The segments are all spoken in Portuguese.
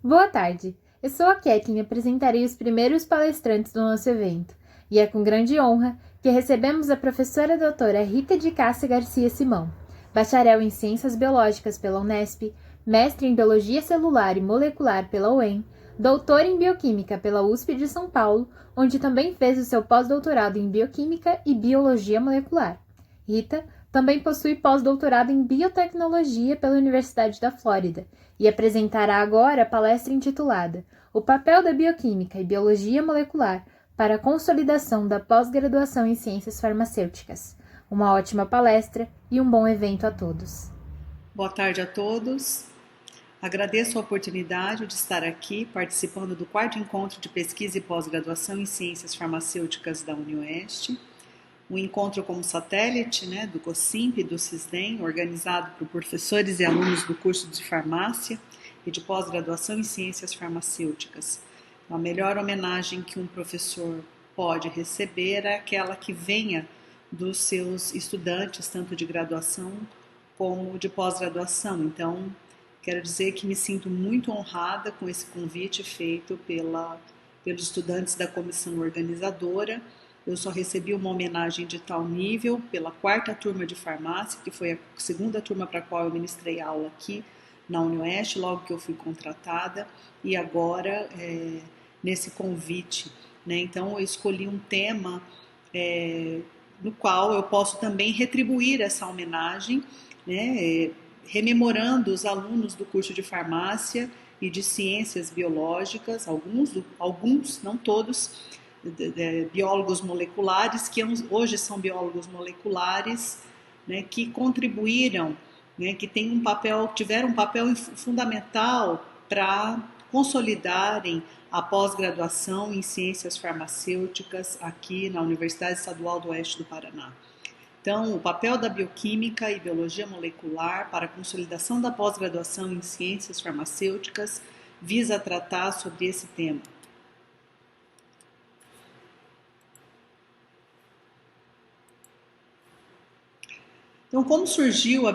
Boa tarde, eu sou a Kathleen e apresentarei os primeiros palestrantes do nosso evento. E é com grande honra que recebemos a professora doutora Rita de Cássia Garcia Simão, bacharel em Ciências Biológicas pela Unesp, mestre em Biologia Celular e Molecular pela UEM, doutora em Bioquímica pela USP de São Paulo, onde também fez o seu pós-doutorado em Bioquímica e Biologia Molecular. Rita também possui pós-doutorado em Biotecnologia pela Universidade da Flórida e apresentará agora a palestra intitulada O papel da bioquímica e biologia molecular para a consolidação da pós-graduação em ciências farmacêuticas. Uma ótima palestra e um bom evento a todos. Boa tarde a todos. Agradeço a oportunidade de estar aqui participando do 4º encontro de pesquisa e pós-graduação em ciências farmacêuticas da UniOeste. Um encontro como satélite do COSIMP e do CISDEM, organizado por professores e alunos do curso de farmácia e de pós-graduação em ciências farmacêuticas. A melhor homenagem que um professor pode receber é aquela que venha dos seus estudantes, tanto de graduação como de pós-graduação. Então, quero dizer que me sinto muito honrada com esse convite feito pelos estudantes da comissão organizadora. Eu só recebi uma homenagem de tal nível pela 4ª turma de farmácia, que foi a 2ª turma para a qual eu ministrei aula aqui na UniOeste, logo que eu fui contratada, e agora nesse convite. Então, eu escolhi um tema no qual eu posso também retribuir essa homenagem, rememorando os alunos do curso de farmácia e de ciências biológicas, alguns, não todos, biólogos moleculares, que hoje são biólogos moleculares, que contribuíram, que tiveram um papel fundamental para consolidarem a pós-graduação em ciências farmacêuticas aqui na Universidade Estadual do Oeste do Paraná. Então, o papel da bioquímica e biologia molecular para a consolidação da pós-graduação em ciências farmacêuticas visa tratar sobre esse tema. Então, como surgiu a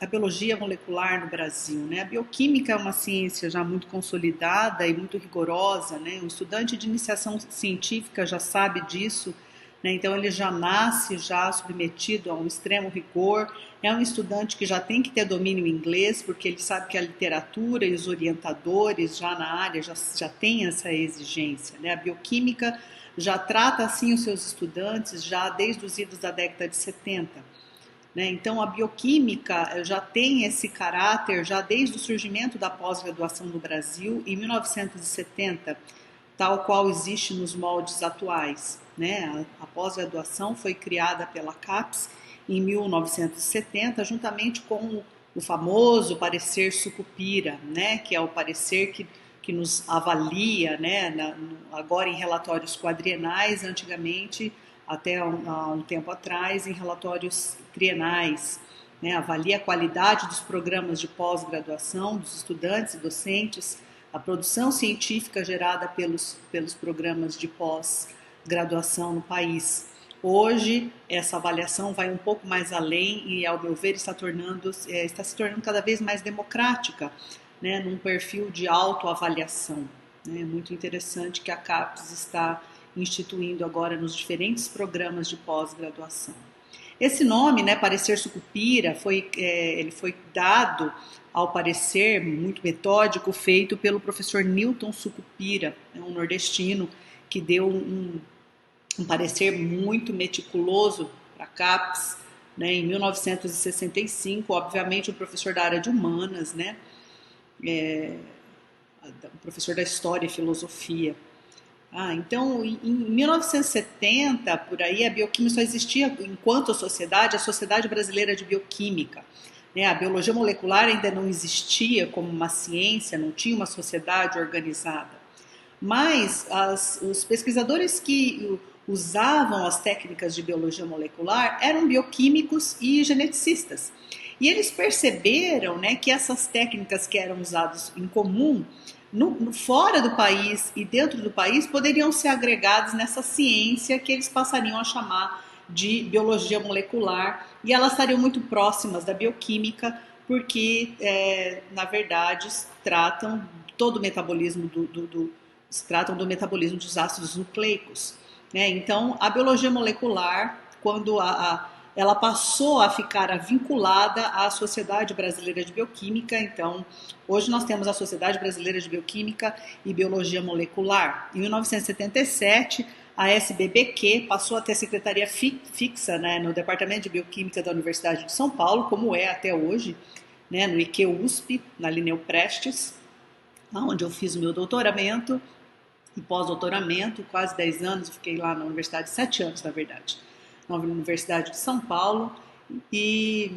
biologia molecular no Brasil? A bioquímica é uma ciência já muito consolidada e muito rigorosa. Um estudante de iniciação científica já sabe disso. Então, ele já nasce submetido a um extremo rigor. É um estudante que já tem que ter domínio em inglês, porque ele sabe que a literatura e os orientadores já na área já têm essa exigência. A bioquímica já trata assim os seus estudantes já desde os idos da década de 70. Então, a bioquímica já tem esse caráter já desde o surgimento da pós-graduação no Brasil, em 1970, tal qual existe nos moldes atuais. A pós-graduação foi criada pela CAPES em 1970, juntamente com o famoso parecer Sucupira, que é o parecer que nos avalia, agora em relatórios quadrienais, antigamente, até há um tempo atrás, em relatórios trienais. Avalia a qualidade dos programas de pós-graduação, dos estudantes e docentes, a produção científica gerada pelos programas de pós-graduação no país. Hoje, essa avaliação vai um pouco mais além e, ao meu ver, está se tornando cada vez mais democrática, num perfil de autoavaliação. É muito interessante que a CAPES está instituindo agora nos diferentes programas de pós-graduação. Esse nome, parecer Sucupira, ele foi dado ao parecer muito metódico feito pelo professor Newton Sucupira, um nordestino que deu um parecer muito meticuloso para a CAPES, em 1965, obviamente um professor da área de humanas, um professor da história e filosofia. Então, em 1970, por aí, a bioquímica só existia enquanto a Sociedade Brasileira de Bioquímica. A biologia molecular ainda não existia como uma ciência, não tinha uma sociedade organizada. Mas os pesquisadores que usavam as técnicas de biologia molecular eram bioquímicos e geneticistas. E eles perceberam que essas técnicas que eram usadas em comum, fora do país e dentro do país, poderiam ser agregadas nessa ciência que eles passariam a chamar de biologia molecular, e elas estariam muito próximas da bioquímica, porque, na verdade, tratam todo o metabolismo se tratam do metabolismo dos ácidos nucleicos, né? Então, a biologia molecular, quando ela passou a ficar vinculada à Sociedade Brasileira de Bioquímica. Então, hoje nós temos a Sociedade Brasileira de Bioquímica e Biologia Molecular. Em 1977, a SBBQ passou a ter secretaria fixa, né, no Departamento de Bioquímica da Universidade de São Paulo, como é até hoje, né, no IQ-USP, na Linneu Prestes, onde eu fiz o meu doutoramento e pós-doutoramento, quase 10 anos, eu fiquei lá na universidade, 7 anos, na verdade, na Universidade de São Paulo, e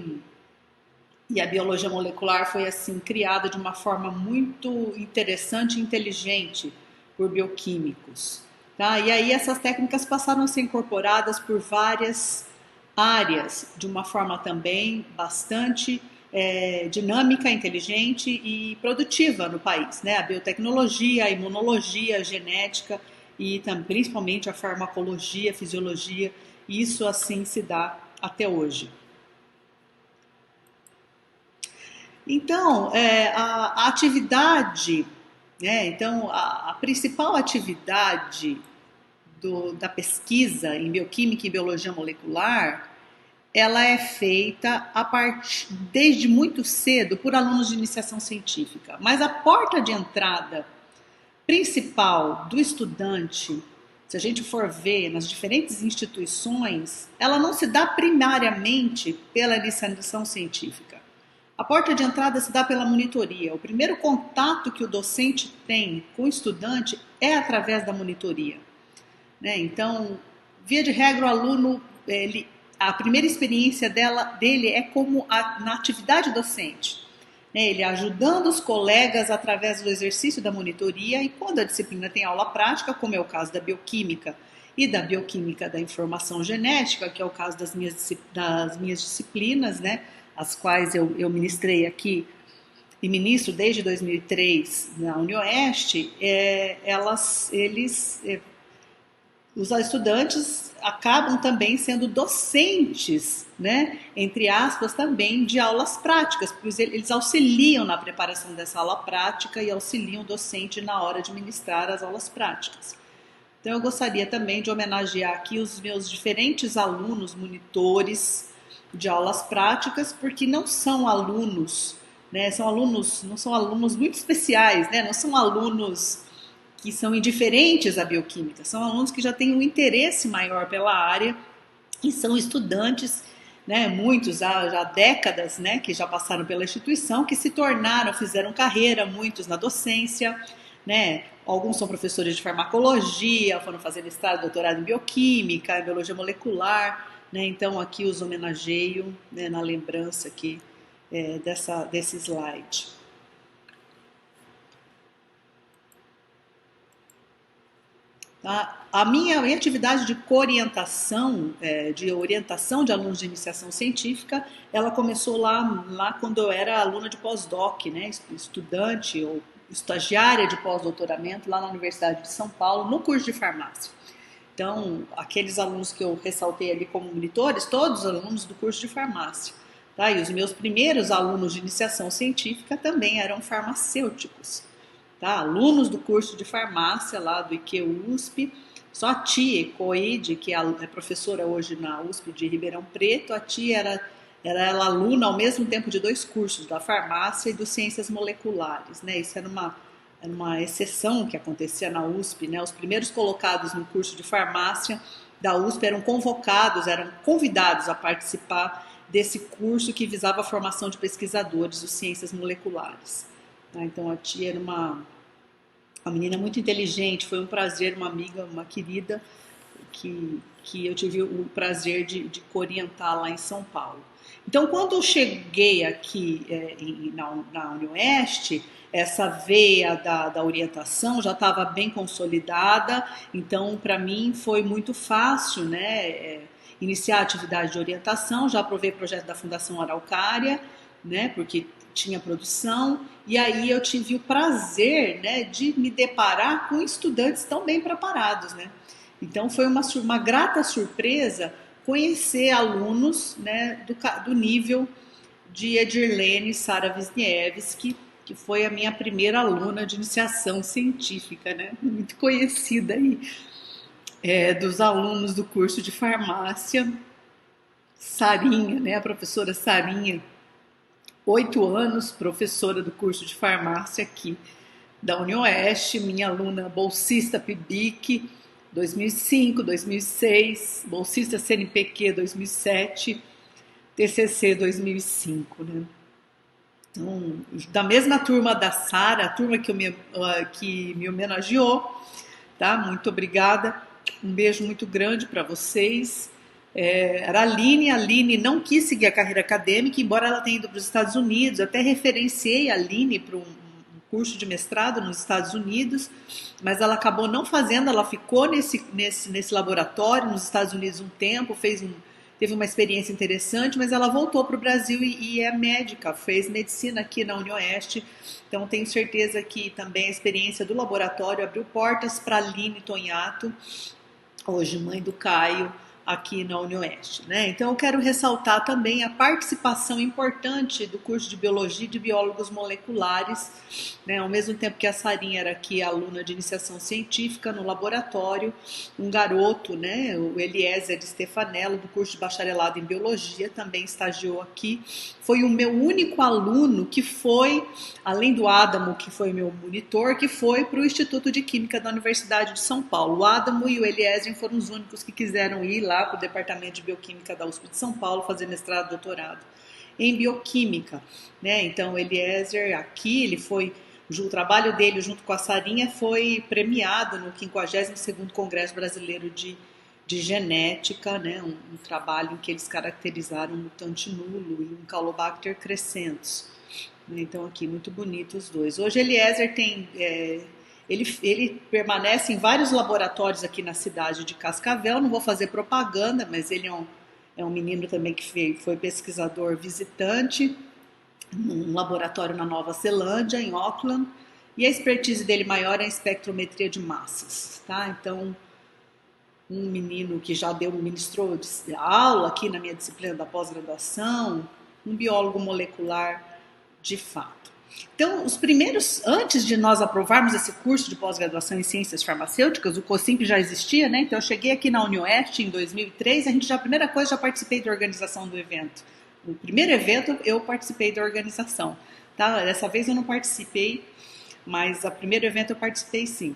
a biologia molecular foi assim criada de uma forma muito interessante e inteligente por bioquímicos. Tá? E aí essas técnicas passaram a ser incorporadas por várias áreas, de uma forma também bastante dinâmica, inteligente e produtiva no país, né? A biotecnologia, a imunologia, a genética e principalmente a farmacologia, a fisiologia. Isso assim se dá até hoje. Então, a atividade, né? Então, a principal atividade da pesquisa em bioquímica e biologia molecular, ela é feita desde muito cedo por alunos de iniciação científica. Mas a porta de entrada principal do estudante, se a gente for ver nas diferentes instituições, ela não se dá primariamente pela iniciação científica. A porta de entrada se dá pela monitoria. O primeiro contato que o docente tem com o estudante é através da monitoria, né? Então, via de regra, o aluno, a primeira experiência dele é como na atividade docente, né? Ele ajudando os colegas através do exercício da monitoria, e quando a disciplina tem aula prática, como é o caso da bioquímica e da bioquímica da informação genética, que é o caso das minhas disciplinas, né? As quais eu ministrei aqui e ministro desde 2003 na UniOeste, os estudantes acabam também sendo docentes, né, entre aspas, também de aulas práticas, porque eles auxiliam na preparação dessa aula prática e auxiliam o docente na hora de ministrar as aulas práticas. Então, eu gostaria também de homenagear aqui os meus diferentes alunos, monitores de aulas práticas, porque não são alunos, né, não são alunos muito especiais, né, não são alunos que são indiferentes à bioquímica, são alunos que já têm um interesse maior pela área e são estudantes, né, muitos já há décadas, né, que já passaram pela instituição, que se tornaram, fizeram carreira, muitos na docência, né, alguns são professores de farmacologia, foram fazer mestrado, doutorado em bioquímica, em biologia molecular, né, então aqui os homenageio, né, na lembrança aqui desse slide. A minha atividade de coorientação, de orientação de alunos de iniciação científica, ela começou lá quando eu era aluna de pós-doc, né, estudante ou estagiária de pós-doutoramento lá na Universidade de São Paulo, no curso de farmácia. Então, aqueles alunos que eu ressaltei ali como monitores, todos os alunos do curso de farmácia. Tá? E os meus primeiros alunos de iniciação científica também eram farmacêuticos. Tá? Alunos do curso de farmácia lá do IQ-USP, só a tia Coide, que é professora hoje na USP de Ribeirão Preto, a tia era aluna ao mesmo tempo de 2 cursos, da farmácia e dos ciências moleculares, né? Isso era uma exceção que acontecia na USP, né? Os primeiros colocados no curso de farmácia da USP eram convidados a participar desse curso que visava a formação de pesquisadores de ciências moleculares. Então a tia era uma menina muito inteligente, foi um prazer, uma amiga, uma querida, que eu tive o prazer de orientar lá em São Paulo. Então, quando eu cheguei aqui na UniOeste, essa veia da orientação já estava bem consolidada, então para mim foi muito fácil, né, iniciar a atividade de orientação. Já aprovei o projeto da Fundação Araucária, né, porque tinha produção, e aí eu tive o prazer, né, de me deparar com estudantes tão bem preparados, né? Então foi uma grata surpresa conhecer alunos, né, do nível de Edirlene Sara Wisniewski, que foi a minha primeira aluna de iniciação científica, né? Muito conhecida aí, dos alunos do curso de farmácia, Sarinha, né? A professora Sarinha, 8 anos, professora do curso de farmácia aqui da UniOeste, minha aluna bolsista PIBIC 2005, 2006, bolsista CNPq 2007, TCC 2005, né? Então, da mesma turma da Sara, a turma que me homenageou, tá? Muito obrigada, um beijo muito grande para vocês. Era a Aline não quis seguir a carreira acadêmica, embora ela tenha ido para os Estados Unidos, até referenciei a Aline para um curso de mestrado nos Estados Unidos, mas ela acabou não fazendo, ela ficou nesse laboratório nos Estados Unidos um tempo, teve uma experiência interessante, mas ela voltou para o Brasil e é médica, fez medicina aqui na UniOeste, então tenho certeza que também a experiência do laboratório abriu portas para a Aline Tonhato, hoje mãe do Caio, aqui na UniOeste, né? Então eu quero ressaltar também a participação importante do curso de Biologia e de Biólogos Moleculares, né? Ao mesmo tempo que a Sarinha era aqui aluna de iniciação científica no laboratório, um garoto, né? O Eliezer Stefanello, do curso de bacharelado em Biologia, também estagiou aqui, foi o meu único aluno que foi, além do Adamo, que foi meu monitor, que foi para o Instituto de Química da Universidade de São Paulo. O Adamo e o Eliezer foram os únicos que quiseram ir lá para o Departamento de Bioquímica da USP de São Paulo, fazer mestrado e doutorado em Bioquímica, né? Então, o Eliezer aqui, o trabalho dele junto com a Sarinha foi premiado no 52º Congresso Brasileiro de Genética, né? Um trabalho em que eles caracterizaram um mutante nulo e um Caulobacter crescentus. Então, aqui, muito bonito os dois. Hoje, Eliezer ele permanece em vários laboratórios aqui na cidade de Cascavel, não vou fazer propaganda, mas ele é um menino também que foi pesquisador visitante num laboratório na Nova Zelândia, em Auckland, e a expertise dele maior é a espectrometria de massas, tá? Então, um menino que já ministrou aula aqui na minha disciplina da pós-graduação, um biólogo molecular de fato. Então, antes de nós aprovarmos esse curso de pós-graduação em ciências farmacêuticas, o COSIMP já existia, né? Então, eu cheguei aqui na UniOeste em 2003, a primeira coisa, já participei da organização do evento. No primeiro evento, eu participei da organização, tá? Dessa vez eu não participei, mas o primeiro evento eu participei sim.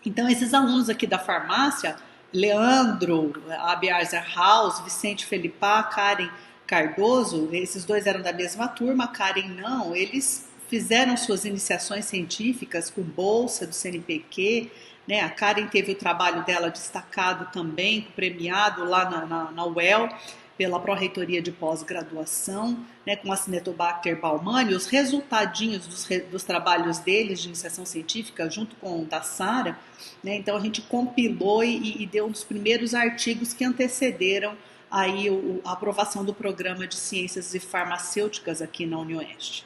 Então, esses alunos aqui da farmácia, Leandro, Abiarza House, Vicente Felipá, Karen Cardoso, esses dois eram da mesma turma, a Karen não, eles fizeram suas iniciações científicas com bolsa do CNPq, né? A Karen teve o trabalho dela destacado também, premiado lá na UEL, pela Pró-Reitoria de Pós-Graduação, né, com a Cinetobacter baumannii, os resultadinhos dos trabalhos deles de iniciação científica, junto com o da Sara, né, então a gente compilou e deu um dos primeiros artigos que antecederam aí a aprovação do programa de ciências e farmacêuticas aqui na UniOeste.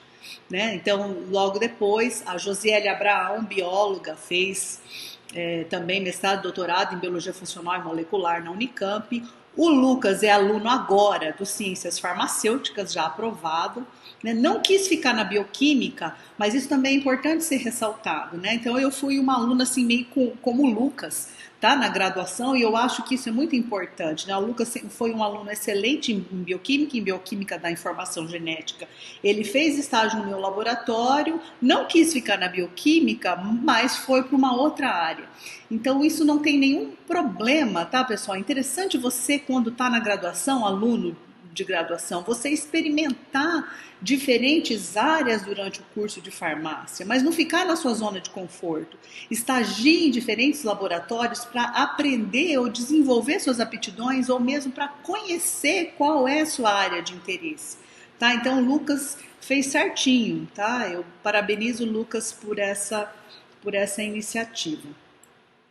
Né? Então, logo depois, a Josiele Abraão, bióloga, fez também mestrado e doutorado em Biologia Funcional e Molecular na Unicamp. O Lucas é aluno agora do Ciências Farmacêuticas, já aprovado, né? Não quis ficar na bioquímica, mas isso também é importante ser ressaltado, né? Então eu fui uma aluna assim meio como o Lucas, tá? Na graduação, e eu acho que isso é muito importante, né? O Lucas foi um aluno excelente em bioquímica da informação genética. Ele fez estágio no meu laboratório, não quis ficar na bioquímica, mas foi para uma outra área. Então isso não tem nenhum problema, tá, pessoal? É interessante você, quando está na graduação, aluno de graduação, você experimentar diferentes áreas durante o curso de farmácia, mas não ficar na sua zona de conforto. Estagie em diferentes laboratórios para aprender ou desenvolver suas aptidões ou mesmo para conhecer qual é a sua área de interesse. Tá? Então o Lucas fez certinho, tá? Eu parabenizo o Lucas por essa iniciativa.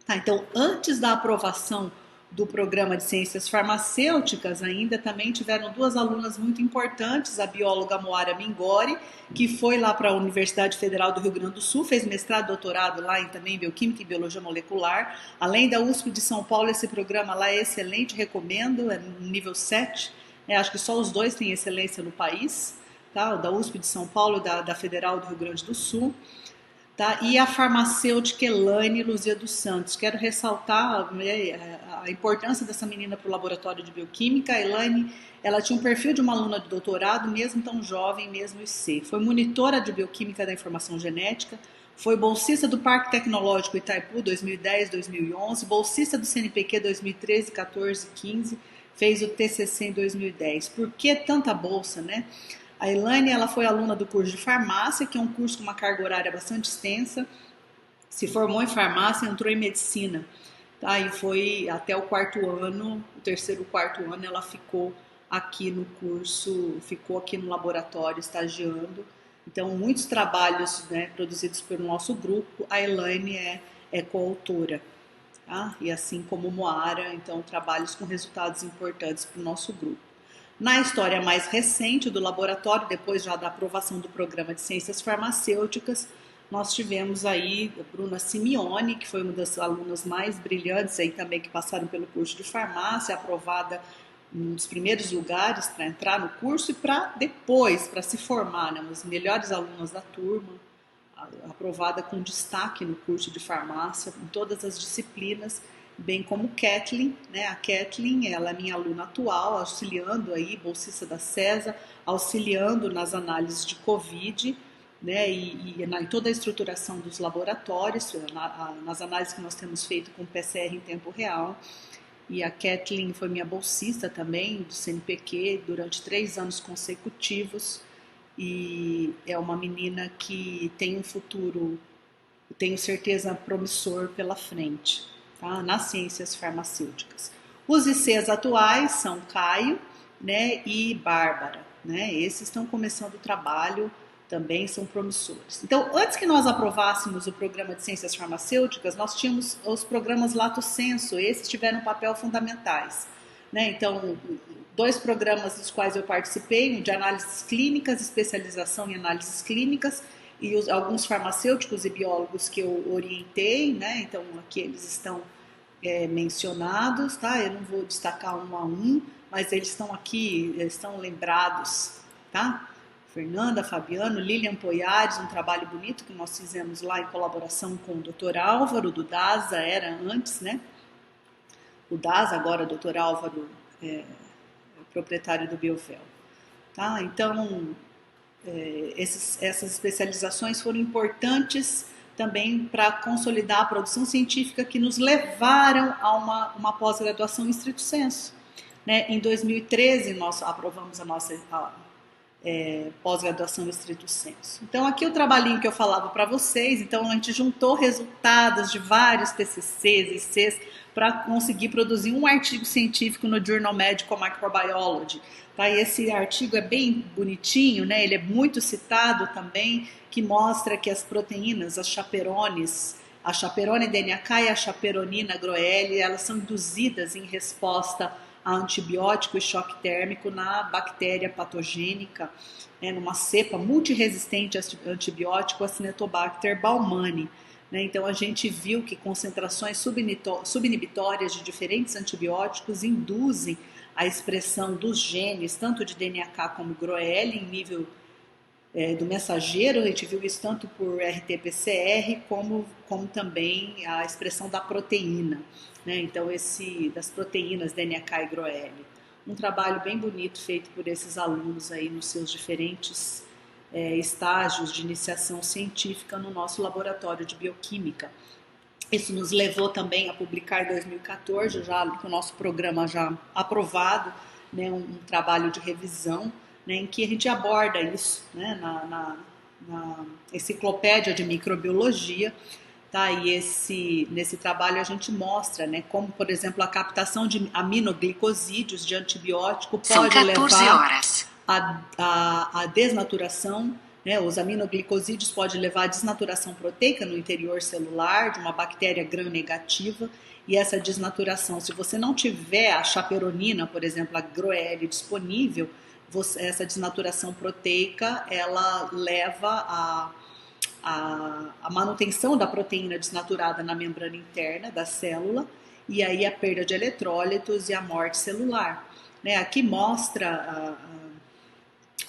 Tá, então, antes da aprovação do programa de ciências farmacêuticas, ainda também tiveram duas alunas muito importantes, a bióloga Moara Mingori, que foi lá para a Universidade Federal do Rio Grande do Sul, fez mestrado e doutorado lá em também bioquímica e biologia molecular. Além da USP de São Paulo, esse programa lá é excelente, recomendo, é no nível 7, acho que só os dois têm excelência no país. tá? Da USP de São Paulo, da Federal do Rio Grande do Sul. Tá? E a farmacêutica Elaine Luzia dos Santos. Quero ressaltar, né, a importância dessa menina para o laboratório de bioquímica. A Elaine, ela tinha um perfil de uma aluna de doutorado, mesmo tão jovem, mesmo IC. Foi monitora de bioquímica da informação genética, foi bolsista do Parque Tecnológico Itaipu 2010-2011, bolsista do CNPq 2013, 14 e 15, fez o TCC em 2010. Por que tanta bolsa, né? A Elaine, ela foi aluna do curso de farmácia, que é um curso com uma carga horária bastante extensa, se formou em farmácia, entrou em medicina, tá? E foi até o quarto ano, o terceiro, quarto ano, ela ficou aqui no curso, ficou aqui no laboratório estagiando. Então, muitos trabalhos, né, produzidos pelo nosso grupo, a Elaine é coautora, tá? E assim como Moara, então, trabalhos com resultados importantes para o nosso grupo. Na história mais recente do laboratório, depois já da aprovação do programa de ciências farmacêuticas, nós tivemos aí a Bruna Simeone, que foi uma das alunas mais brilhantes aí também que passaram pelo curso de farmácia, aprovada nos primeiros lugares para entrar no curso e para depois, para se formar, né, as melhores alunas da turma, aprovada com destaque no curso de farmácia, em todas as disciplinas, bem como Kathleen, né? A Kathleen, ela é minha aluna atual, auxiliando aí, bolsista da CESA, auxiliando nas análises de Covid, né? Em toda a estruturação dos laboratórios, nas análises que nós temos feito com PCR em tempo real. E a Kathleen foi minha bolsista também do CNPq durante 3 anos consecutivos. E é uma menina que tem um futuro, tenho certeza, promissor pela frente, tá? Nas ciências farmacêuticas. Os ICs atuais são Caio, né, e Bárbara, né? Esses estão começando o trabalho, também são promissores. Então, antes que nós aprovássemos o programa de ciências farmacêuticas, nós tínhamos os programas Lato Sensu, esses tiveram papel fundamentais, né? Então, 2 programas dos quais eu participei, um de análises clínicas, especialização em análises clínicas, e alguns farmacêuticos e biólogos que eu orientei, né? Então aqui eles estão mencionados, tá? Eu não vou destacar um a um, mas eles estão aqui, eles estão lembrados, tá? Fernanda, Fabiano, Lilian Poiares, um trabalho bonito que nós fizemos lá em colaboração com o Dr. Álvaro, do DASA, era antes, né? O DASA, agora o Dr. Álvaro, proprietário do Biovel, tá? Então, essas especializações foram importantes também para consolidar a produção científica que nos levaram a uma pós-graduação em estrito sensu, né? Em 2013 nós aprovamos a nossa pós-graduação em estrito sensu. Então aqui o trabalhinho que eu falava para vocês, então a gente juntou resultados de vários TCCs e Cs para conseguir produzir um artigo científico no Journal Medical Microbiology. Tá? E esse artigo é bem bonitinho, né? Ele é muito citado também, que mostra que as proteínas, as chaperones, a chaperone DNAK e a chaperonina GROEL, elas são induzidas em resposta a antibiótico e choque térmico na bactéria patogênica, né, numa cepa multiresistente a antibiótico, a Acinetobacter baumannii. Né? Então a gente viu que concentrações subinibitórias de diferentes antibióticos induzem a expressão dos genes, tanto de DNAK como GROEL, em nível do mensageiro. A gente viu isso tanto por RT-PCR como também a expressão da proteína, né? Então das proteínas DNAK e GROEL. Um trabalho bem bonito feito por esses alunos aí nos seus diferentes estágios de iniciação científica no nosso laboratório de bioquímica. Isso nos levou também a publicar em 2014, já com o nosso programa já aprovado, né, um trabalho de revisão, né, em que a gente aborda isso, né, na enciclopédia de microbiologia, tá? E nesse trabalho a gente mostra, né, como, por exemplo, a captação de aminoglicosídeos de antibiótico pode levar à desnaturação, né? Os aminoglicosídeos podem levar à desnaturação proteica no interior celular de uma bactéria gram-negativa, e essa desnaturação, se você não tiver a chaperonina, por exemplo, a GROEL disponível, essa desnaturação proteica, ela leva a manutenção da proteína desnaturada na membrana interna da célula, e aí a perda de eletrólitos e a morte celular. Né? Aqui mostra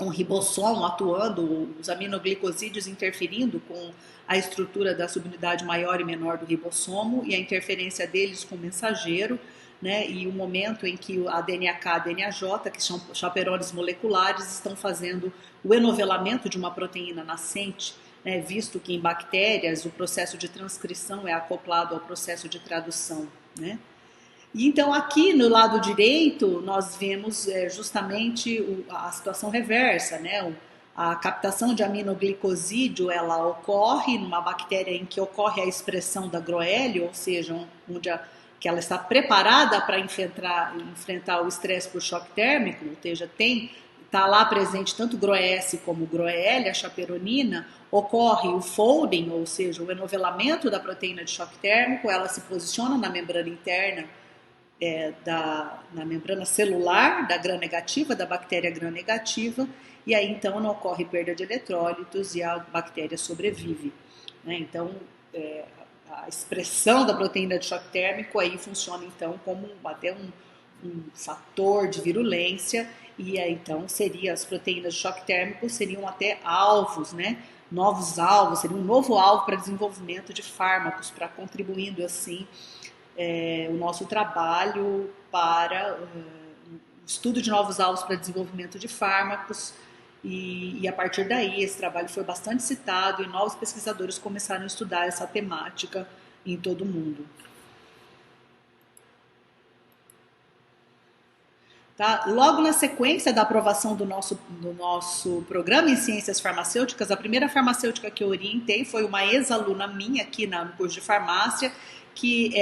um ribossomo atuando, os aminoglicosídeos interferindo com a estrutura da subunidade maior e menor do ribossomo e a interferência deles com o mensageiro, né, e o momento em que a DNA-K e a DNA-J, que são chaperones moleculares, estão fazendo o enovelamento de uma proteína nascente, né, visto que em bactérias o processo de transcrição é acoplado ao processo de tradução, né? E então aqui no lado direito nós vemos justamente a situação reversa, né? A captação de aminoglicosídeo ela ocorre numa bactéria em que ocorre a expressão da groélio, ou seja, que ela está preparada para enfrentar o estresse por choque térmico, ou seja, está lá presente tanto GROS como GROEL, a chaperonina, ocorre o folding, ou seja, o enovelamento da proteína de choque térmico, ela se posiciona na membrana interna na membrana celular da gram-negativa, da bactéria gram-negativa, e aí então não ocorre perda de eletrólitos e a bactéria sobrevive, né? Então, a expressão da proteína de choque térmico aí funciona então como até um fator de virulência, e aí então as proteínas de choque térmico seriam até alvos, né? Novos alvos, seria um novo alvo para desenvolvimento de fármacos, para contribuindo assim o nosso trabalho para o estudo de novos alvos para desenvolvimento de fármacos, e a partir daí esse trabalho foi bastante citado e novos pesquisadores começaram a estudar essa temática em todo o mundo. Tá? Logo na sequência da aprovação do nosso programa em ciências farmacêuticas, a primeira farmacêutica que eu orientei foi uma ex-aluna minha aqui no curso de farmácia, que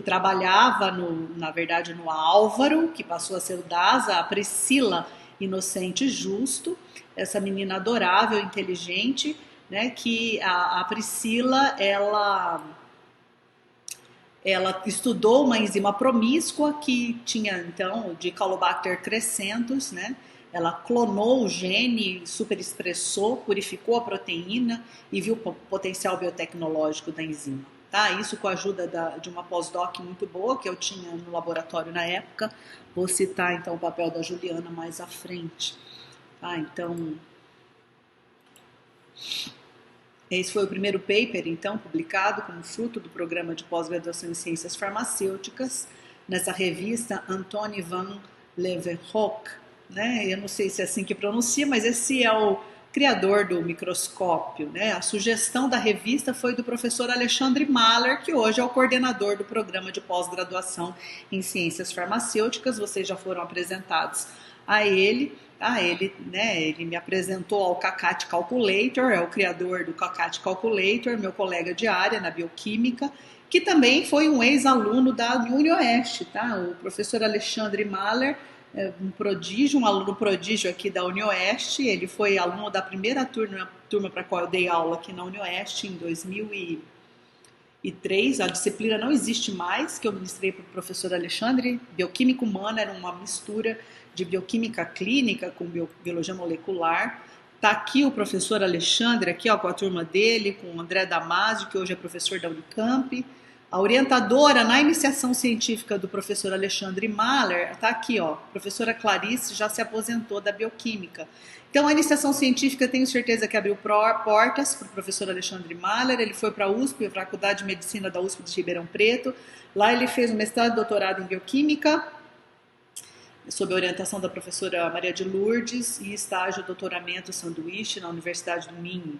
trabalhava na verdade no Álvaro, que passou a ser o DASA, a Priscila Inocente Justo, essa menina adorável, inteligente, né, que a Priscila, ela estudou uma enzima promíscua que tinha, então, de Caulobacter crescentus, né? Ela clonou o gene, superexpressou, purificou a proteína e viu o potencial biotecnológico da enzima. Tá? Isso com a ajuda de uma pós-doc muito boa que eu tinha no laboratório na época. Vou citar, então, o papel da Juliana mais à frente. Tá? Então, esse foi o primeiro paper, então, publicado como fruto do programa de pós-graduação em ciências farmacêuticas, nessa revista Antoine van Leeuwenhoek, né? Eu não sei se é assim que pronuncia, mas esse é o criador do microscópio, né? A sugestão da revista foi do professor Alexandre Mahler, que hoje é o coordenador do programa de pós-graduação em ciências farmacêuticas. Vocês já foram apresentados a ele. Ele me apresentou ao CACAT Calculator, é o criador do CACAT Calculator, meu colega de área na bioquímica, que também foi um ex-aluno da UniOeste, tá? O professor Alexandre Mahler, um prodígio, um aluno prodígio aqui da UniOeste. Ele foi aluno da primeira turma para a qual eu dei aula aqui na UniOeste em 2003. A disciplina não existe mais, que eu ministrei para o professor Alexandre. Bioquímica humana era uma mistura de bioquímica clínica com biologia molecular. Está aqui o professor Alexandre, aqui, ó, com a turma dele, com o André Damasio, que hoje é professor da Unicamp. A orientadora na iniciação científica do professor Alexandre Mahler está aqui, ó, professora Clarice, já se aposentou da bioquímica. Então, a iniciação científica, tenho certeza que abriu portas para o professor Alexandre Mahler. Ele foi para a USP, a Faculdade de Medicina da USP de Ribeirão Preto. Lá ele fez um mestrado e doutorado em bioquímica, sob a orientação da professora Maria de Lourdes, e estágio doutoramento sanduíche na Universidade do Minho.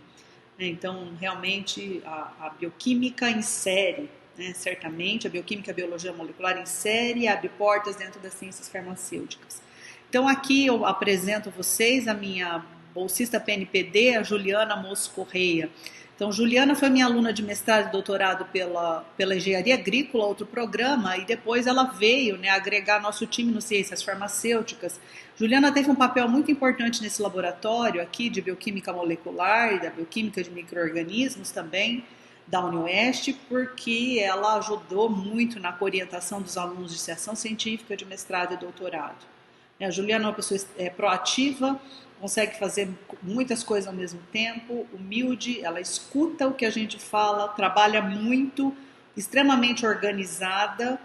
Então, realmente, a bioquímica insere, né, certamente, a bioquímica e a biologia molecular insere e abre portas dentro das ciências farmacêuticas. Então, aqui eu apresento a vocês a minha bolsista PNPD, a Juliana Moço Correia. Então, Juliana foi minha aluna de mestrado e doutorado pela engenharia agrícola, outro programa, e depois ela veio, né, agregar nosso time no ciências farmacêuticas. Juliana teve um papel muito importante nesse laboratório aqui de bioquímica molecular e da bioquímica de micro-organismos também, da UniOeste, porque ela ajudou muito na orientação dos alunos de iniciação científica de mestrado e doutorado. A Juliana é uma pessoa proativa, consegue fazer muitas coisas ao mesmo tempo, humilde, ela escuta o que a gente fala, trabalha muito, extremamente organizada,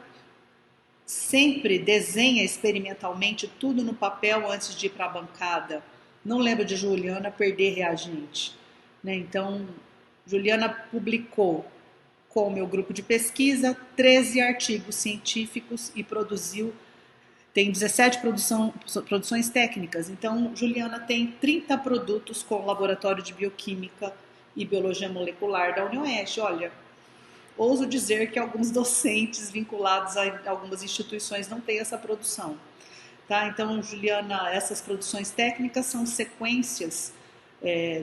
sempre desenha experimentalmente tudo no papel antes de ir para a bancada. Não lembro de Juliana perder reagente, né? Então, Juliana publicou com o meu grupo de pesquisa 13 artigos científicos e produziu, tem 17 produções técnicas. Então, Juliana tem 30 produtos com o Laboratório de Bioquímica e Biologia Molecular da UniOeste. Olha, ouso dizer que alguns docentes vinculados a algumas instituições não têm essa produção. Tá? Então, Juliana, essas produções técnicas são sequências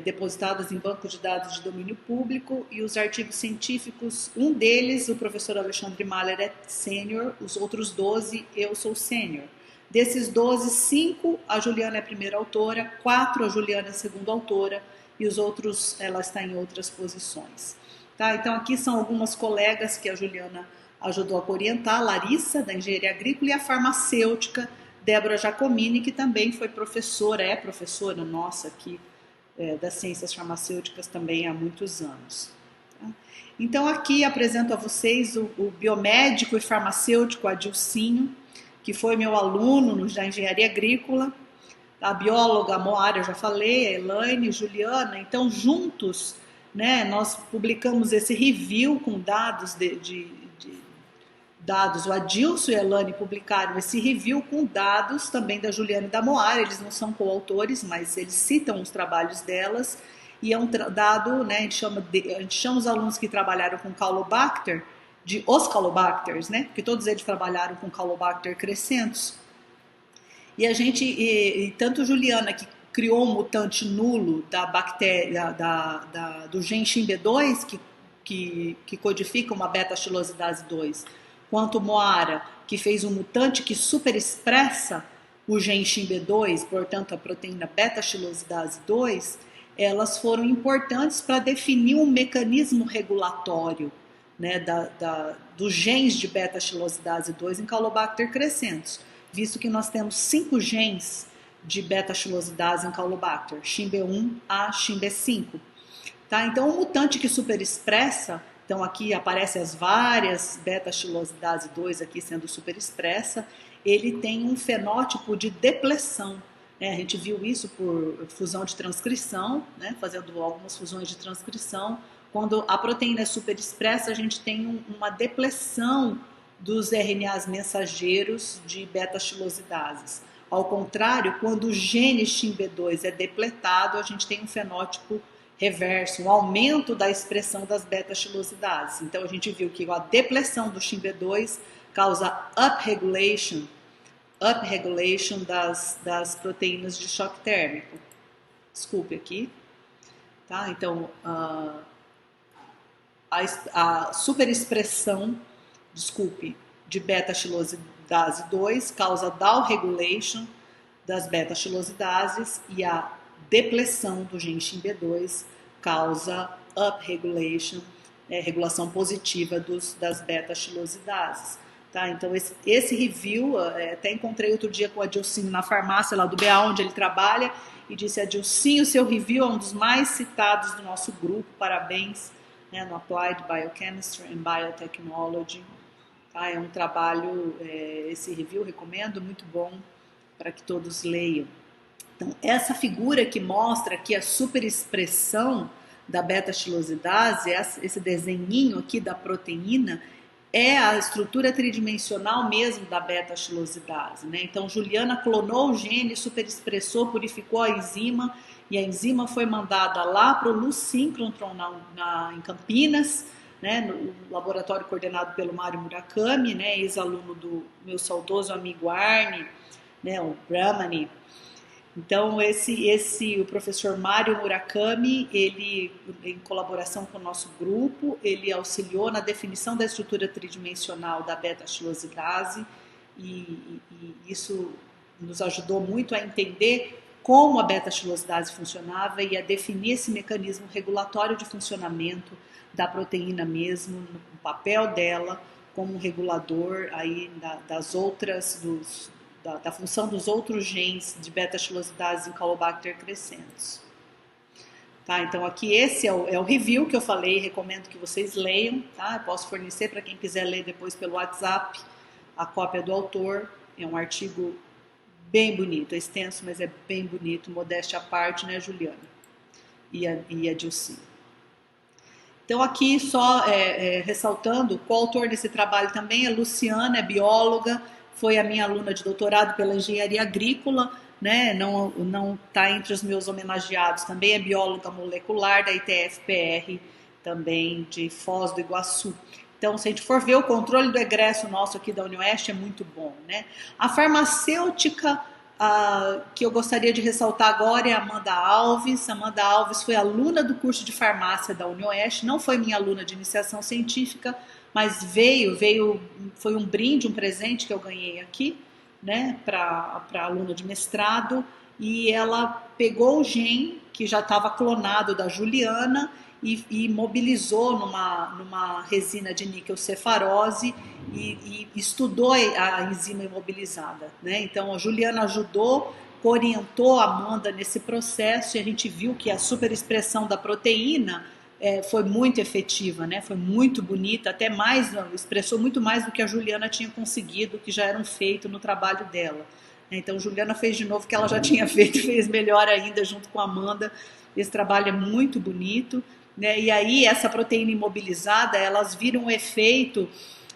depositadas em banco de dados de domínio público, e os artigos científicos, um deles, o professor Alexandre Mahler é sênior, os outros 12 eu sou sênior. Desses 12, 5 a Juliana é a primeira autora, 4 a Juliana é a segunda autora, e os outros ela está em outras posições. Tá? Então aqui são algumas colegas que a Juliana ajudou a orientar, Larissa, da Engenharia Agrícola, e a farmacêutica Débora Giacomini, que também foi professora, é professora nossa aqui das ciências farmacêuticas também há muitos anos. Tá? Então aqui apresento a vocês o biomédico e farmacêutico Adilcinho, que foi meu aluno da Engenharia Agrícola, a bióloga Moara, eu já falei, a Elaine, Juliana. Então juntos, né, nós publicamos esse review com dados dados, o Adilson e a Elane publicaram esse review com dados também da Juliana e da Moara. Eles não são coautores, mas eles citam os trabalhos delas, e é um dado, né, a gente chama os alunos que trabalharam com Caulobacter de os Caulobacters, né, porque todos eles trabalharam com Caulobacter crescentus. E a gente, tanto Juliana, que criou um mutante nulo da bactéria, do gen SHIMB2, que codifica uma beta-xilosidase 2, quanto Moara, que fez um mutante que superexpressa o gen SHIMB2, portanto a proteína beta-xilosidase 2, elas foram importantes para definir um mecanismo regulatório, né, dos genes de beta-xilosidase 2 em Caulobacter crescentus, visto que nós temos 5 genes de beta-xilosidase em Caulobacter, SHIMB1 a SHIMB5. Tá? Então, o mutante que superexpressa, então aqui aparecem as várias beta-xilosidase 2 aqui sendo superexpressa, ele tem um fenótipo de depleção. Né? A gente viu isso por fusão de transcrição, né? Fazendo algumas fusões de transcrição. Quando a proteína é superexpressa, a gente tem uma depleção dos RNAs mensageiros de beta-xilosidases. Ao contrário, quando o gene SHIMB2 é depletado, a gente tem um fenótipo reverso, um aumento da expressão das beta-xilosidases. Então a gente viu que a depleção do SHIMB2 causa upregulation das proteínas de choque térmico. Desculpe aqui. Tá? Então a superexpressão de beta-xilosidase 2 causa downregulation das beta-xilosidases, e a depleção do gen SHIMB2 causa upregulation, regulação positiva das beta-xilosidases. Tá? Então esse review, até encontrei outro dia com o Adilcinho na farmácia lá do BA, onde ele trabalha, e disse: Adilcinho, seu review é um dos mais citados do nosso grupo, parabéns, né, no Applied Biochemistry and Biotechnology. Tá? É um trabalho, esse review recomendo, muito bom para que todos leiam. Então, essa figura que mostra aqui a superexpressão da beta-xilosidase, esse desenhinho aqui da proteína, é a estrutura tridimensional mesmo da beta-xilosidase. Né? Então, Juliana clonou o gene, superexpressou, purificou a enzima, e a enzima foi mandada lá para o Lucincrontron em Campinas, né, no laboratório coordenado pelo Mário Murakami, né, ex-aluno do meu saudoso amigo Arne, né, o Brahmani. Então, o professor Mário Murakami, ele, em colaboração com o nosso grupo, ele auxiliou na definição da estrutura tridimensional da beta-xilosidase, e isso nos ajudou muito a entender como a beta-xilosidase funcionava e a definir esse mecanismo regulatório de funcionamento da proteína mesmo, no papel dela como um regulador aí da função dos outros genes de beta-xilosidase em Caulobacter crescentus. Tá? Então aqui esse é o review que eu falei, recomendo que vocês leiam. Tá? Eu posso fornecer para quem quiser ler depois pelo WhatsApp a cópia do autor. É um artigo bem bonito, é extenso, mas é bem bonito, modéstia à parte, né, Juliana? E a Dilcinha. Então, aqui só ressaltando, o coautor desse trabalho também é Luciana, é bióloga, foi a minha aluna de doutorado pela engenharia agrícola, né? Não está entre os meus homenageados, também é bióloga molecular da ITF-PR, também de Foz do Iguaçu. Então, se a gente for ver o controle do egresso nosso aqui da UniOeste, é muito bom, né? A farmacêutica que eu gostaria de ressaltar agora é a Amanda Alves. Amanda Alves foi aluna do curso de farmácia da UniOeste, não foi minha aluna de iniciação científica, mas foi um brinde, um presente que eu ganhei aqui, né, para aluna de mestrado, e ela pegou o gene que já estava clonado da Juliana e mobilizou numa resina de níquel cefarose e estudou a enzima imobilizada, né? Então a Juliana ajudou, orientou a Amanda nesse processo e a gente viu que a superexpressão da proteína foi muito efetiva, né? Foi muito bonita, até mais, expressou muito mais do que a Juliana tinha conseguido, que já era um feito no trabalho dela. Então Juliana fez de novo o que ela já tinha feito, fez melhor ainda junto com a Amanda. Esse trabalho é muito bonito, né? E aí essa proteína imobilizada, elas viram o efeito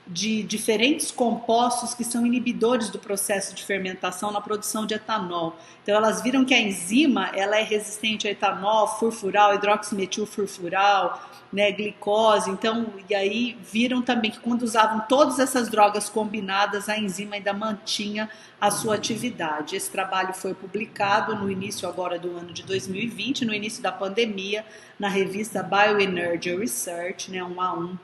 de diferentes compostos que são inibidores do processo de fermentação na produção de etanol. Então elas viram que a enzima ela é resistente a etanol, furfural, hidroximetilfurfural, né, glicose. Então, e aí viram também que quando usavam todas essas drogas combinadas, a enzima ainda mantinha a sua atividade. Esse trabalho foi publicado no início agora do ano de 2020, no início da pandemia, na revista Bioenergy Research, né, 1A1.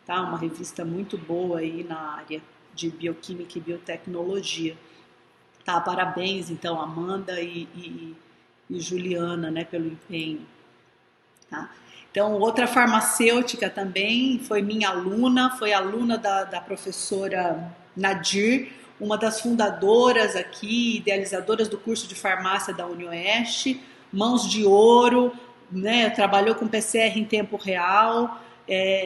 Tá? Uma revista muito boa aí na área de bioquímica e biotecnologia. Tá? Parabéns, então, Amanda e Juliana, né, pelo empenho. Tá? Então, outra farmacêutica também foi minha aluna, foi aluna da professora Nadir, uma das fundadoras aqui, idealizadoras do curso de farmácia da UniOeste, mãos de ouro, né, trabalhou com PCR em tempo real,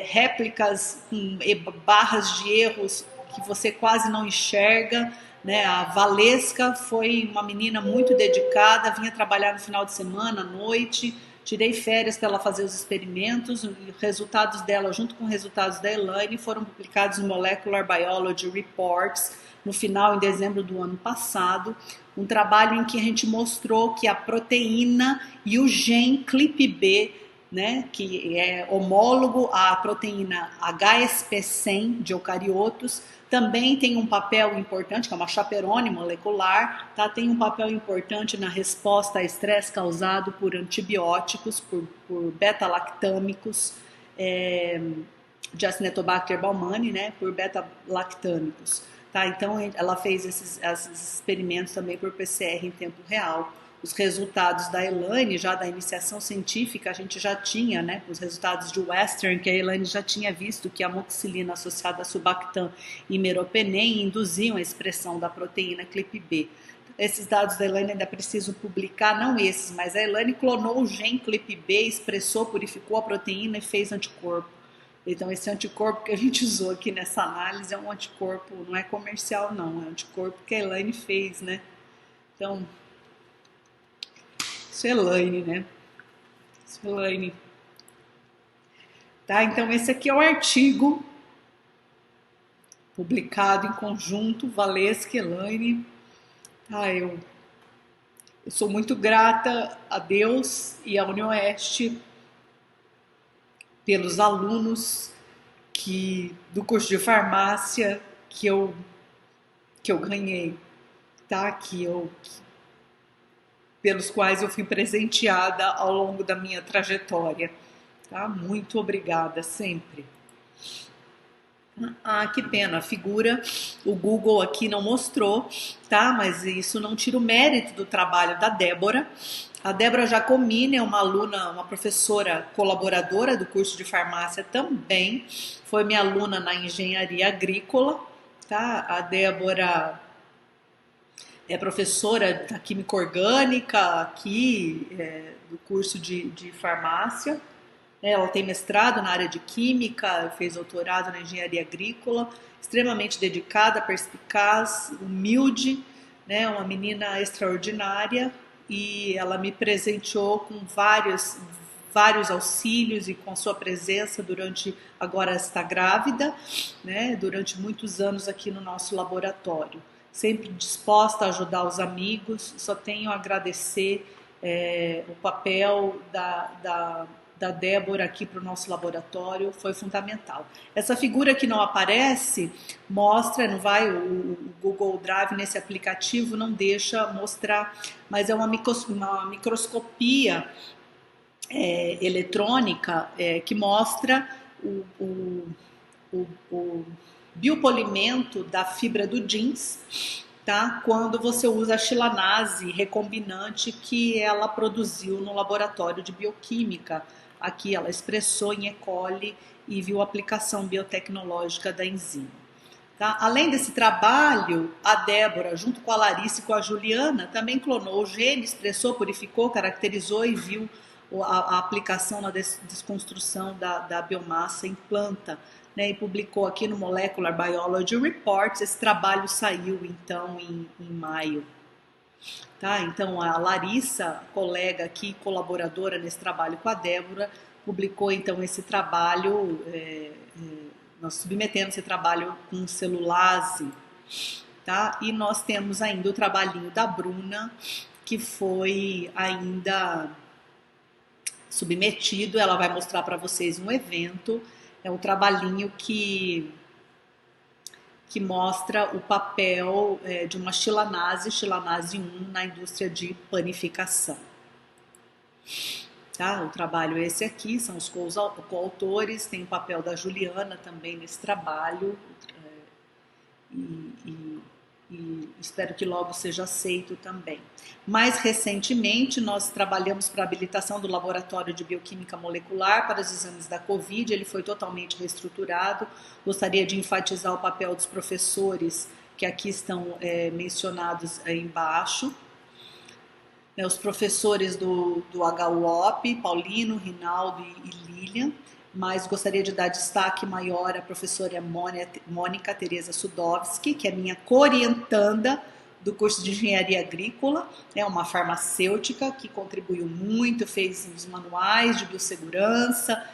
réplicas com barras de erros que você quase não enxerga, né? A Valesca foi uma menina muito dedicada, vinha trabalhar no final de semana, à noite, tirei férias para ela fazer os experimentos, os resultados dela, junto com os resultados da Elaine, foram publicados no Molecular Biology Reports, no final, em dezembro do ano passado, um trabalho em que a gente mostrou que a proteína e o gene CLIP-B, né, que é homólogo à proteína HSP100 de eucariotos, também tem um papel importante, que é uma chaperone molecular, tá? Tem um papel importante na resposta a estresse causado por antibióticos, por beta-lactâmicos, de Acinetobacter baumannii, né, por beta-lactâmicos. Tá? Então, ela fez esses experimentos também por PCR em tempo real. Os resultados da Elaine, já da iniciação científica, a gente já tinha, né, os resultados de Western, que a Elaine já tinha visto que a amoxicilina associada a Subactam e meropenem induziam a expressão da proteína CLIP-B. Esses dados da Elaine ainda preciso publicar, não esses, mas a Elaine clonou o gene CLIP-B, expressou, purificou a proteína e fez anticorpo. Então, esse anticorpo que a gente usou aqui nessa análise é um anticorpo, não é comercial não, é um anticorpo que a Elaine fez, né? Então, isso é Elaine, né? Isso é Elaine. Tá? Então, esse aqui é o artigo publicado em conjunto, Valesca e Elaine. Eu sou muito grata a Deus e à UniOeste pelos alunos do curso de farmácia que eu ganhei, tá? Pelos quais eu fui presenteada ao longo da minha trajetória, tá? Muito obrigada sempre. Que pena, a figura o Google aqui não mostrou, tá? Mas isso não tira o mérito do trabalho da Débora. A Débora Giacomini é uma aluna, uma professora colaboradora do curso de farmácia também, foi minha aluna na engenharia agrícola, tá? A Débora é professora da química orgânica aqui, do curso de farmácia, Ela tem mestrado na área de química, fez doutorado na engenharia agrícola, extremamente dedicada, perspicaz, humilde, né? Uma menina extraordinária, e ela me presenteou com vários auxílios e com a sua presença durante, agora está grávida, né? Durante muitos anos aqui no nosso laboratório. Sempre disposta a ajudar os amigos, só tenho a agradecer o papel da Débora aqui para o nosso laboratório, foi fundamental. Essa figura que não aparece, mostra, não vai, o Google Drive nesse aplicativo não deixa mostrar, mas é uma microscopia eletrônica que mostra o biopolimento da fibra do jeans, tá? Quando você usa a xilanase recombinante que ela produziu no laboratório de bioquímica. Aqui ela expressou em E. coli e viu a aplicação biotecnológica da enzima. Tá? Além desse trabalho, a Débora, junto com a Larissa e com a Juliana, também clonou o gene, expressou, purificou, caracterizou e viu a aplicação na desconstrução da biomassa em planta, né, e publicou aqui no Molecular Biology Reports. Esse trabalho saiu então em maio. Tá? Então a Larissa, colega aqui, colaboradora nesse trabalho com a Débora, publicou então esse trabalho, nós submetemos esse trabalho com celulase, tá? E nós temos ainda o trabalhinho da Bruna, que foi ainda submetido, ela vai mostrar para vocês um evento, é um trabalhinho que mostra o papel de uma xilanase 1 na indústria de panificação. Tá? O trabalho é esse aqui, são os coautores, tem o papel da Juliana também nesse trabalho, e espero que logo seja aceito também. Mais recentemente, nós trabalhamos para a habilitação do Laboratório de Bioquímica Molecular para os exames da Covid, ele foi totalmente reestruturado. Gostaria de enfatizar o papel dos professores que aqui estão mencionados aí embaixo. Os professores do HUOP, Paulino, Rinaldo e Lilian, mas gostaria de dar destaque maior à professora Mônica Tereza Sudovski, que é minha co-orientanda do curso de Engenharia Agrícola, é uma farmacêutica que contribuiu muito, fez os manuais de biossegurança,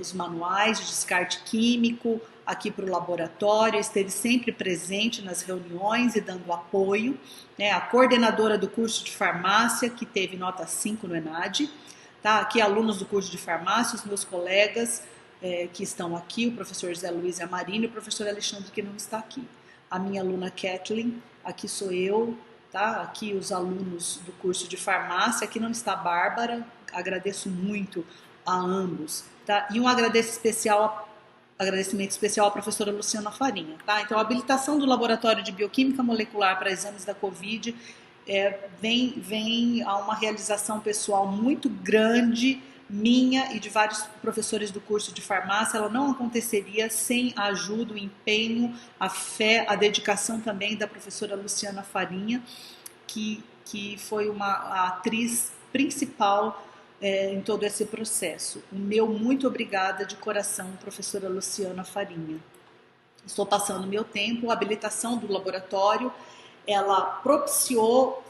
os manuais de descarte químico aqui para o laboratório, esteve sempre presente nas reuniões e dando apoio, né? A coordenadora do curso de farmácia, que teve nota 5 no ENAD, tá? Aqui alunos do curso de farmácia, os meus colegas que estão aqui, o professor José Luiz Amarini e o professor Alexandre, que não está aqui. A minha aluna Kathleen, aqui sou eu, tá? Aqui os alunos do curso de farmácia, aqui não está a Bárbara, agradeço muito a ambos, tá? E um agradecimento especial à professora Luciana Farinha, tá? Então, a habilitação do Laboratório de Bioquímica Molecular para exames da Covid vem a uma realização pessoal muito grande, minha e de vários professores do curso de farmácia. Ela não aconteceria sem a ajuda, o empenho, a fé, a dedicação também da professora Luciana Farinha, que foi a atriz principal em todo esse processo. O meu muito obrigada de coração, professora Luciana Farinha. Estou passando meu tempo, a habilitação do laboratório, ela propiciou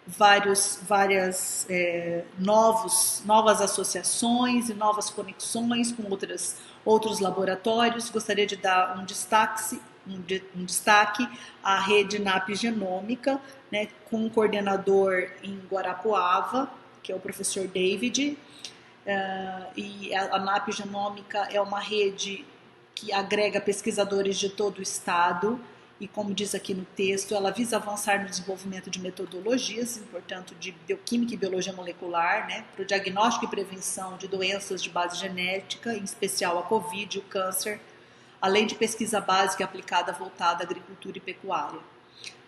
várias novas associações e novas conexões com outros laboratórios. Gostaria de dar um destaque à rede NAP Genômica, né, com um coordenador em Guarapuava, que é o professor David, e a NAP Genômica é uma rede que agrega pesquisadores de todo o estado, e como diz aqui no texto, ela visa avançar no desenvolvimento de metodologias, portanto, de bioquímica e biologia molecular, né, para o diagnóstico e prevenção de doenças de base genética, em especial a Covid e o câncer, além de pesquisa básica aplicada voltada à agricultura e pecuária.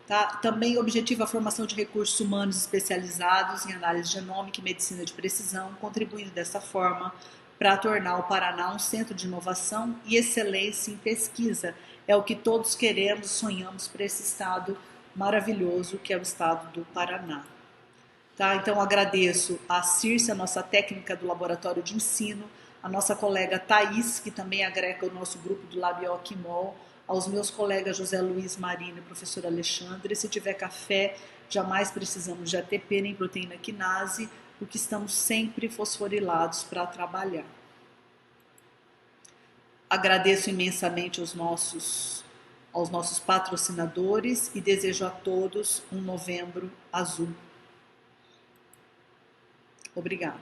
Tá? Também objetiva a formação de recursos humanos especializados em análise genômica e medicina de precisão, contribuindo dessa forma para tornar o Paraná um centro de inovação e excelência em pesquisa. É o que todos queremos, sonhamos para esse estado maravilhoso que é o estado do Paraná. Tá? Então, agradeço a Circe, a nossa técnica do laboratório de ensino, a nossa colega Thaís, que também agrega o nosso grupo do Labioquimol, aos meus colegas José Luiz Marino e professor Alexandre. Se tiver café, jamais precisamos de ATP nem proteína quinase, porque estamos sempre fosforilados para trabalhar. Agradeço imensamente aos nossos patrocinadores e desejo a todos um novembro azul. Obrigada.